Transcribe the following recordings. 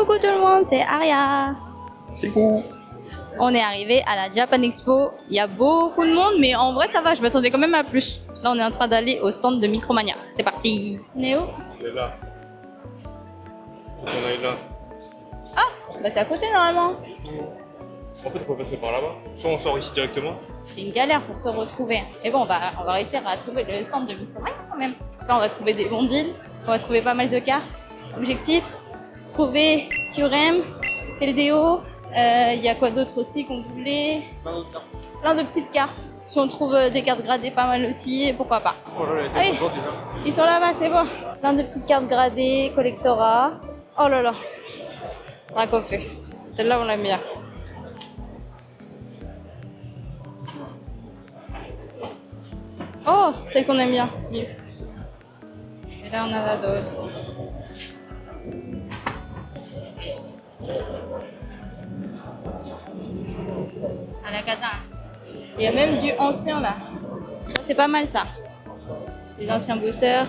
Coucou tout le monde, c'est Aria. C'est cool. On est arrivé à la Japan Expo. Il y a beaucoup de monde, mais en vrai ça va, je m'attendais quand même à plus. Là on est en train d'aller au stand de Micromania. C'est parti. On est où? Il est là. Faut qu'on aille là. Ah, bah c'est à côté normalement. En fait, on peut passer par là-bas. Soit on sort ici directement. C'est une galère pour se retrouver. Mais bon, on va réussir à trouver le stand de Micromania quand même. Là on va trouver des bons deals, on va trouver pas mal de cartes. Objectif, trouver Kyurem, Keldeo. Il y a quoi d'autre aussi qu'on voulait? Plein de petites cartes. Si on trouve des cartes gradées pas mal aussi, pourquoi pas. Allez, ils sont là-bas, c'est bon. Plein de petites cartes gradées, collectora. Oh là là, Dracofeu. Celle-là, on l'aime bien. Oh, celle qu'on aime bien. Et là, on a la dose. À la casa. Il y a même du ancien là. Ça c'est pas mal ça. Des anciens boosters.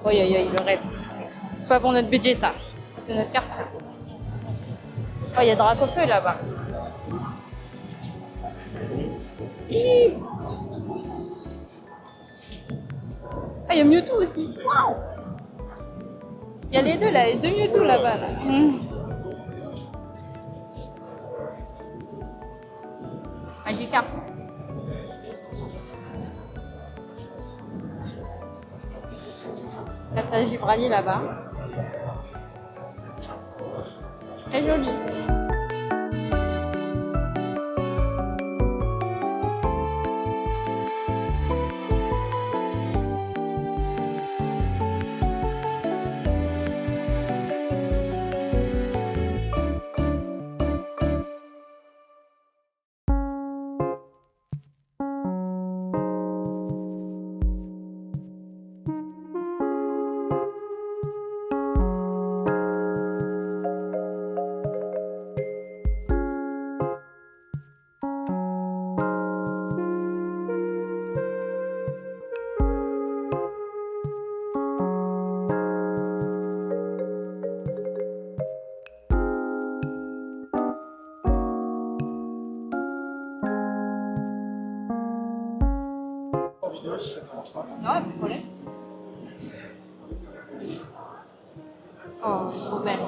Oui, le rêve. C'est pas pour notre budget ça. C'est notre carte ça. Oh, il y a Dracofeu là-bas. Ah, il y a Mewtwo aussi. Waouh! Il y a les deux là, les deux Mewtwo là-bas là. Magikarp. Carte Gibraltar là-bas. Très joli. Vidéo si ça te dérange pas. Non, pas de problème. Oh, trop belle.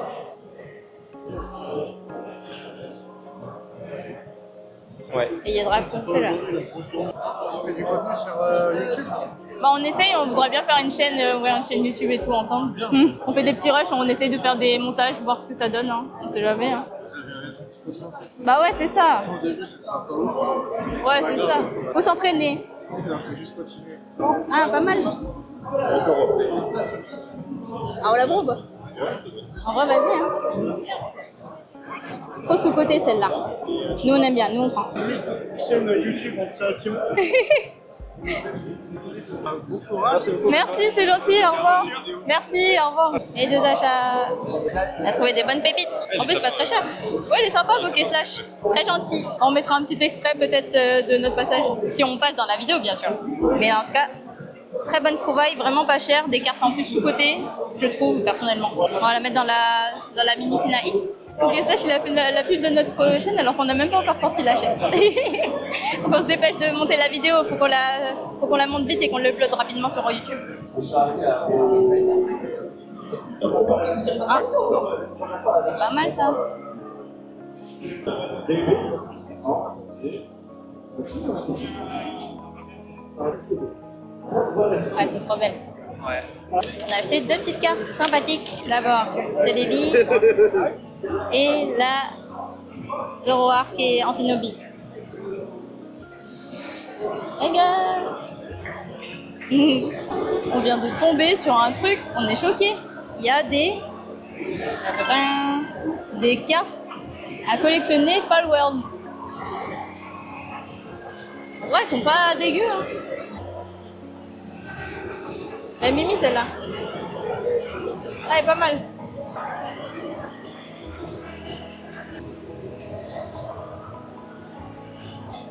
Ouais. Et il y a Dracofeu là. Tu fais du contenu sur YouTube? Bah, on essaye, on voudrait bien faire une chaîne, ouvrir une chaîne YouTube et tout ensemble. On fait des petits rushs, on essaye de faire des montages, voir ce que ça donne. Hein. On sait jamais. Hein. Bah ouais, c'est ça. Au début, ce sera pas ouf. Ouais, c'est ça. Faut s'entraîner. C'est ça, faut juste continuer. Ah, pas mal. Encore. C'est ça surtout. Ah, on la bombe. En vrai, vas-y. Hein. Faut sous-côté celle-là. Nous, on aime bien, nous, on prend. Chaîne YouTube en création. Bon courage. Merci, c'est gentil, au revoir. Merci, au revoir. Et deux achats. On a trouvé des bonnes pépites. En plus, pas très cher. Ouais, il est sympa, Bokeh Slash. Très gentil. On mettra un petit extrait peut-être de notre passage, si on passe dans la vidéo, bien sûr. Mais en tout cas, très bonne trouvaille, vraiment pas cher. Des cartes en plus sous-côté, je trouve, personnellement. On va la mettre dans la mini Sina Hit. Bokeh Slash, il a fait la pub de notre chaîne alors qu'on n'a même pas encore sorti la chaîne. Donc on se dépêche de monter la vidéo, faut qu'on la monte vite et qu'on l'upload rapidement sur YouTube. Ah, c'est pas mal ça. Ah, elles sont trop belles. Ouais. On a acheté deux petites cartes sympathiques. D'abord, Celebi et la Zoroark et Amphinobi. Regarde. On vient de tomber sur un truc, on est choqué. Il y a des cartes à collectionner Palworld. Ouais, elles sont pas dégueu. Hein. Elle est mimi celle-là. Ah, elle est pas mal.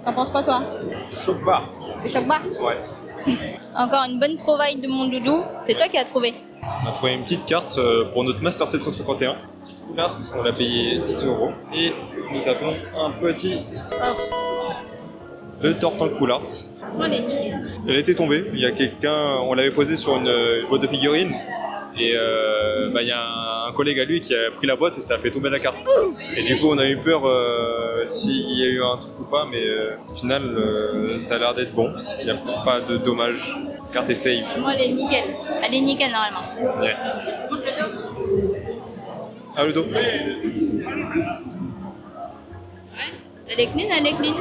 T'en penses quoi toi? Choc-bar. Le choc-bar? Ouais. Encore une bonne trouvaille de mon doudou. C'est toi qui as trouvé. On a trouvé une petite carte pour notre Master 751. Petite full art, on l'a payé 10 €. Et nous avons un petit... Le Tortank full art. Franchement, elle est nickel. Elle était tombée, il y a quelqu'un, on l'avait posé sur une boîte de figurines. Et il y a un collègue à lui qui a pris la boîte et ça a fait tomber la carte. Et du coup on a eu peur s'il y a eu un truc ou pas, mais au final ça a l'air d'être bon. Il n'y a pas de dommages. La carte est safe. Franchement, elle est nickel. Elle est nickel normalement. Ouais. Montre le dos. Ah, le dos. Ouais. Elle est clean, elle est clean.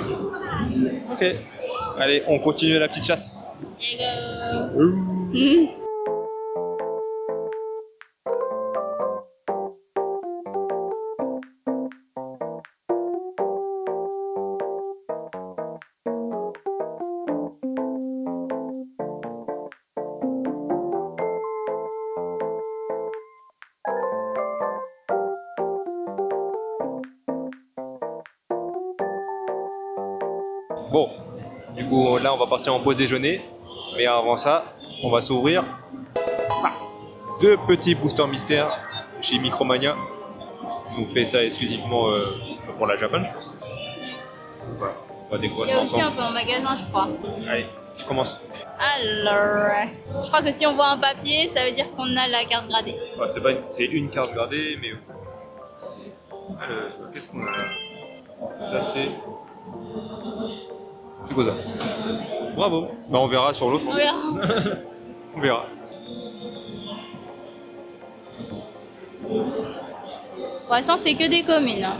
Ok. Allez, on continue la petite chasse. Et go. Bon, du coup là on va partir en pause déjeuner. Mais avant ça, on va s'ouvrir 2 petits boosters mystères chez Micromania. Ils ont fait ça exclusivement pour la Japan, je pense. Voilà, on va découvrir Il y ça a aussi un ensemble. peu en magasin, je crois. Allez, tu commences. Alors, je crois que si on voit un papier, ça veut dire qu'on a la carte gradée. Enfin, c'est une carte gradée, mais... Alors, qu'est-ce qu'on a là? Ça c'est... C'est quoi ça? Bravo. Bah on verra sur l'autre. On verra. On verra. Pour l'instant, c'est que des communes. Hein.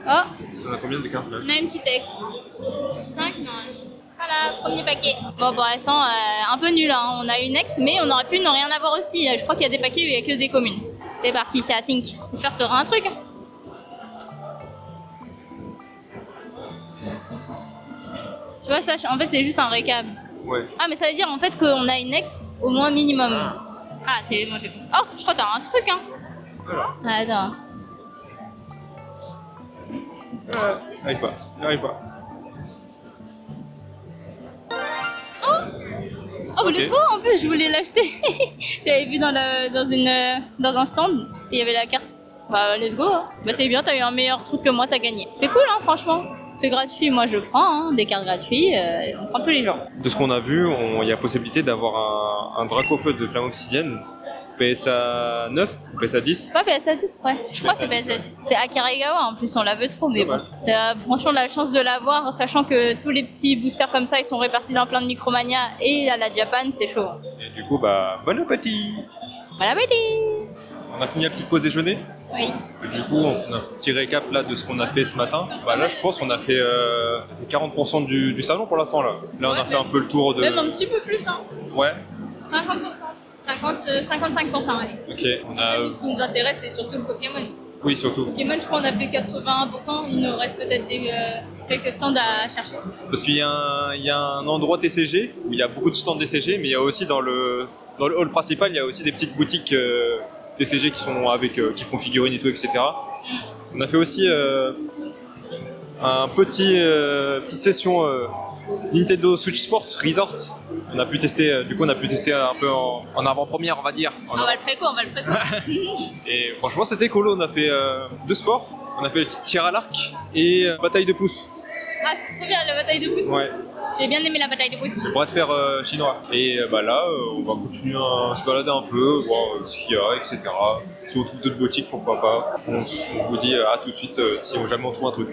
Oh, On a combien de cartes là? on a une petite ex. 5, non. Voilà, premier paquet. Bon, pour l'instant, un peu nul. Hein. On a une ex, mais on aurait pu ne rien avoir aussi. Je crois qu'il y a des paquets où il n'y a que des communes. C'est parti, c'est à 5. J'espère que tu auras un truc. Tu vois, ça, en fait, c'est juste un récap. Ouais. Ah, mais ça veut dire en fait qu'on a une ex au moins minimum. Ah, c'est bon, j'ai compris. Oh, je crois que t'as un truc, hein. Attends. J'arrive pas, j'arrive pas. Oh, Ok. let's go, en plus, je voulais l'acheter. J'avais vu dans un stand, et il y avait la carte. Bah, let's go. Hein. Bah, c'est bien, t'as eu un meilleur truc que moi, t'as gagné. C'est cool, hein, franchement. C'est gratuit, moi je prends, hein, des cartes gratuites, on prend tous les jours. De ce qu'on a vu, il y a possibilité d'avoir un Dracofeu de flamme obsidienne. PSA 9 ou PSA 10. Pas PSA 10, ouais. Je crois que c'est PSA 10. C'est Akarigawa, en plus on la veut trop, mais bon. Franchement, la chance de l'avoir, sachant que tous les petits boosters comme ça, ils sont répartis dans plein de Micromania et à la Japan, c'est chaud. Hein. Et du coup, bah, bon appétit. Voilà, Betty. On a fini la petite pause déjeuner. Oui. Et du coup, on a un petit récap là de ce qu'on a fait ce matin. Bah là, je pense qu'on a fait 40% du salon pour l'instant là. Là, on a fait un peu le tour de... Même un petit peu plus, hein. Ouais. 50%. 55%, allez. Ok. On a... Nous, ce qui nous intéresse, c'est surtout le Pokémon. Oui, surtout. Pokémon, je crois qu'on a fait 81%. Il nous reste peut-être quelques stands à chercher. Parce qu'il y a un endroit TCG où il y a beaucoup de stands TCG, mais il y a aussi dans le hall principal, il y a aussi des petites boutiques TCG qui sont qui font figurines et tout, etc. On a fait aussi un petite session Nintendo Switch Sport Resort. On a pu tester un peu en avant-première, on va dire. On va le préco, on va le préco. Et franchement, c'était cool. On a fait 2 sports. On a fait le tir à l'arc et bataille de pouces. Ah, c'est trop bien la bataille de pouces. Ouais. J'ai bien aimé la bataille de pouces. Le bras de fer chinois. Et bah là, on va continuer à se balader un peu, voir ce qu'il y a, etc. Si on trouve d'autres boutiques, pourquoi pas. On vous dit à tout de suite si jamais on trouve un truc.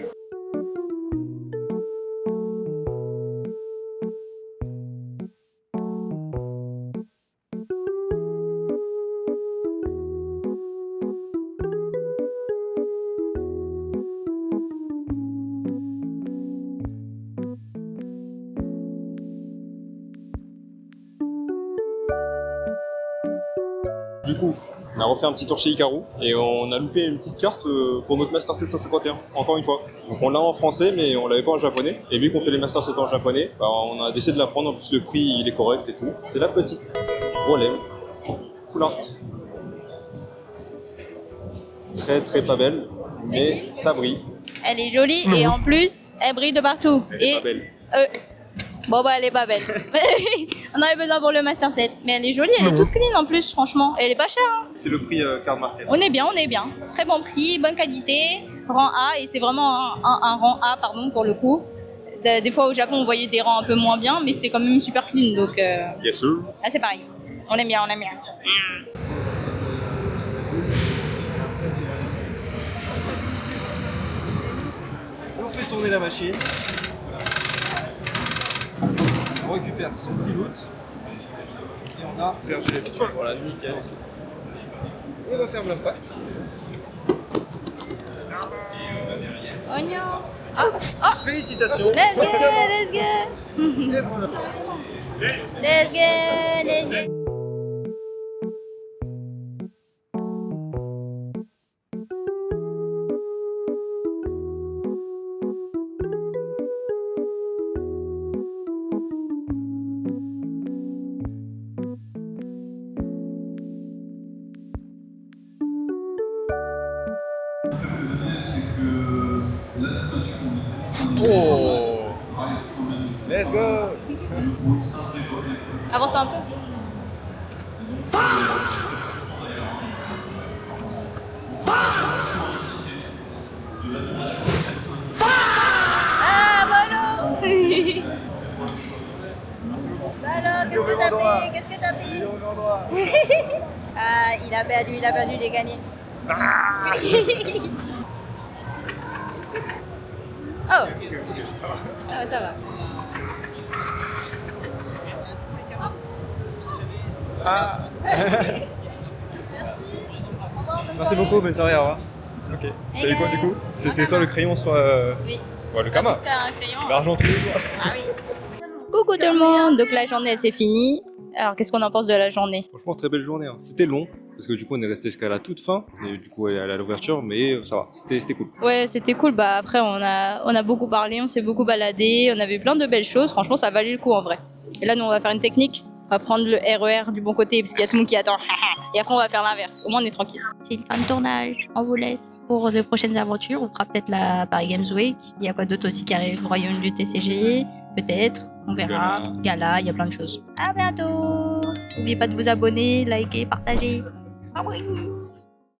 Du coup, on a refait un petit tour chez Hikaru et on a loupé une petite carte pour notre Master 751, encore une fois. Donc on l'a en français mais on l'avait pas en japonais. Et vu qu'on fait les Master 7 en japonais, bah, on a décidé de la prendre, en plus le prix il est correct et tout. C'est la petite Rolem, full art. Très très pas belle, mais ça brille. Elle est jolie et en plus, elle brille de partout. Elle est Et pas belle. Bon bah elle est pas belle. On avait besoin pour le Master 7. Mais elle est jolie, elle est toute clean en plus, franchement. Et elle est pas chère. Hein. C'est le prix card market. On est bien, on est bien. Très bon prix, bonne qualité, rang A. Et c'est vraiment un rang A, pardon, pour le coup. Des fois au Japon, on voyait des rangs un peu moins bien, mais c'était quand même super clean. Donc Yes sir. là c'est pareil. On aime bien, on aime bien. On fait tourner la machine. On récupère son petit loot. Et on a vergé les piquants. Voilà, nickel. Et on va faire la pâte. Oignon. Oh, Félicitations. let's go, let's go. Et voilà. Let's go, let's go. Oh. Let's go. Avance-toi un peu. Ah, Bolo. Bolo, qu'est-ce que t'as fait? Qu'est-ce que t'as fait? Ah, il a perdu, il est gagné. Oh. Ah, ça va. Ah. Merci beaucoup, bonne soirée, au revoir. Ok. T'as eu quoi du coup? C'était soit le crayon, soit Oui. ouais, le kama. T'as un crayon. L'argent tous les jours. Ah oui. Coucou tout le monde. Donc la journée elle s'est finie. Alors qu'est-ce qu'on en pense de la journée? Franchement, très belle journée. Hein. C'était long, parce que du coup, on est resté jusqu'à la toute fin. Et du coup, elle est allée à l'ouverture, mais ça va, c'était cool. Ouais, c'était cool. Bah après on a beaucoup parlé, on s'est beaucoup baladé, on avait plein de belles choses. Franchement, ça valait le coup en vrai. Et là, nous on va faire une technique. On va prendre le RER du bon côté parce qu'il y a tout le monde qui attend. Et après on va faire l'inverse. Au moins on est tranquille. C'est une fin de tournage. On vous laisse pour de prochaines aventures. On fera peut-être la Paris Games Week. Il y a quoi d'autre aussi qui arrive? Royaume du TCG. Peut-être. On verra. Gala, il y a plein de choses. À bientôt. N'oubliez pas de vous abonner, liker, partager. Ah oui.